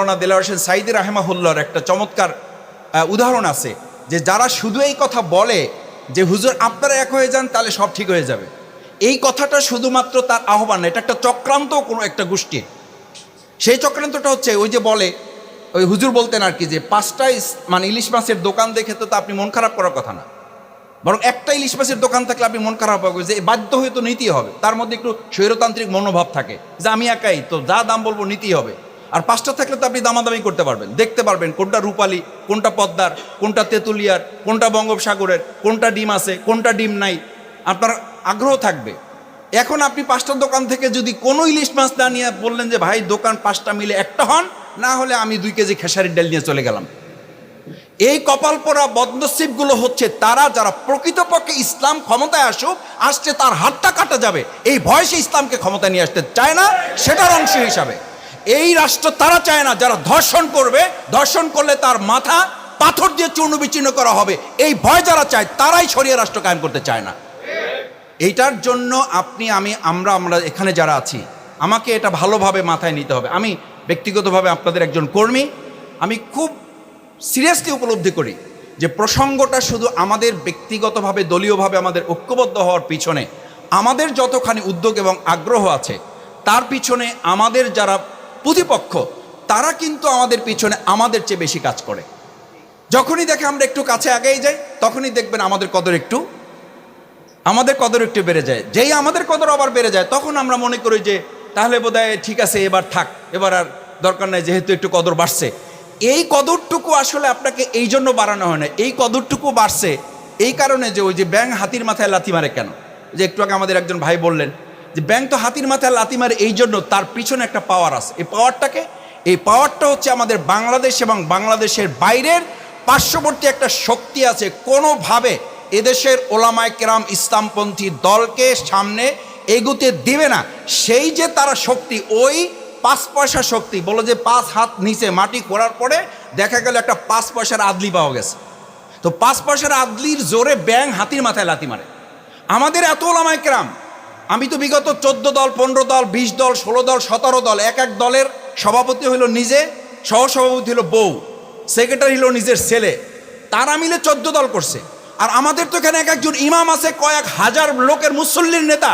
মাওলানা দেলাওয়ার হোসেন সাইদি রাহেমাহুল্লাহর একটা চমৎকার উদাহরণ আছে, যে যারা শুধু এই কথা বলে যে হুজুর আপনারা এক হয়ে যান তাহলে সব ঠিক হয়ে যাবে, এই কথাটা শুধুমাত্র তার আহ্বান না, এটা একটা চক্রান্ত কোনো একটা গোষ্ঠী। সেই চক্রান্তটা হচ্ছে ওই যে বলে, ওই হুজুর বলতেন আর কি, যে 5টা মানে ইলিশ মাছের দোকান দেখে তো আপনি মন খারাপ করার কথা না, বরং একটা ইলিশ মাছের দোকান থাকলে আপনি মন খারাপ হবে, যে বাধ্য হয়ে তো নিতেই হবে, তার মধ্যে একটু স্বৈরতান্ত্রিক মনোভাব থাকে যে আমি একাই তো যা দাম বলবো নিতেই হবে। আর 5টা থাকলে তো আপনি দামাদামি করতে পারবেন, দেখতে পারবেন কোনটা রূপালী, কোনটা পদ্মার, কোনটা তেঁতুলিয়ার, কোনটা বঙ্গোপসাগরের, কোনটা ডিম আছে, কোনটা ডিম নাই, আপনার আগ্রহ থাকবে। এখন আপনি 5টা দোকান থেকে যদি কোনো ইলিশ মাছ না নিয়ে বললেন যে ভাই দোকান 5টা মিলে একটা হন, না হলে আমি 2 কেজি খেসারির ডাল নিয়ে চলে গেলাম। এই কপাল পরা বদনসিবগুলো হচ্ছে তারা যারা প্রকৃতপক্ষে ইসলাম ক্ষমতায় আসছে তার হাতটা কাটা যাবে এই ভয় সে ইসলামকে ক্ষমতায় নিয়ে আসতে চায় না, সেটার অংশ হিসাবে। এই রাষ্ট্র তারা চায় না যারা ধর্ষণ করবে, ধর্ষণ করলে তার মাথা পাথর দিয়ে চূর্ণ বিচূর্ণ করা হবে, এই ভয় যারা চায় তারাই শরিয়া রাষ্ট্র কায়েম করতে চায় না। এইটার জন্য আপনি আমরা এখানে যারা আছি, আমাকে এটা ভালোভাবে মাথায় নিতে হবে। আমি ব্যক্তিগতভাবে আপনাদের একজন কর্মী, আমি খুব সিরিয়াসলি উপলব্ধি করি যে প্রসঙ্গটা শুধু আমাদের ব্যক্তিগতভাবে দলীয়ভাবে আমাদের ঐক্যবদ্ধ হওয়ার পিছনে আমাদের যতখানি উদ্যোগ এবং আগ্রহ আছে, তার পিছনে আমাদের যারা প্রতিপক্ষ তারা কিন্তু আমাদের পিছনে আমাদের চেয়ে বেশি কাজ করে। যখনই দেখে আমরা একটু কাছে আগেই যাই, তখনই দেখবেন আমাদের কদর একটু বেড়ে যায়। যেই আমাদের কদর আবার বেড়ে যায়, তখন আমরা মনে করি যে তাহলে বোধহয় ঠিক আছে, এবার থাক, এবার আর দরকার নাই, যেহেতু একটু কদর বাড়ছে। এই কদরটুকু আসলে আপনাকে এই জন্য বাড়ানো হয় না, এই কদরটুকু বাড়ছে এই কারণে যে ওই যে ব্যাঙ হাতির মাথায় লাথি মারে কেন, যে একটু আগে আমাদের একজন ভাই বললেন যে ব্যাঙ তো হাতির মাথায় লাথি মারে এই জন্য তার পিছনে একটা পাওয়ার আছে। এই পাওয়ারটা হচ্ছে আমাদের বাংলাদেশ এবং বাংলাদেশের বাইরের পার্শ্ববর্তী একটা শক্তি আছে, কোনোভাবে এদেশের ওলামায়ে কেরাম ইসলামপন্থী দলকে সামনে এগুতে দিবে না। সেই যে তারা শক্তি, ওই 5 পয়সা শক্তি, বলো যে 5 হাত নিচে মাটি খোঁড়ার পরে দেখা গেল একটা 5 পয়সার আদলি পাওয়া গেছে, তো 5 পয়সার আদলির জোরে ব্যাঙ হাতির মাথায় লাথি মারে। আমাদের এত ওলামায়ে কেরাম, আমি তো বিগত 14 দল, 15 দল, 20 দল, 16 দল, 17 দল, এক এক দলের সভাপতি হইল নিজে, সহসভাপতি হলো বউ, সেক্রেটারি হলো নিজের ছেলে, তারা মিলে 14 দল করছে। আর আমাদের তো এখানে এক একজন ইমাম আছে, কয়েক হাজার লোকের মুসল্লির নেতা।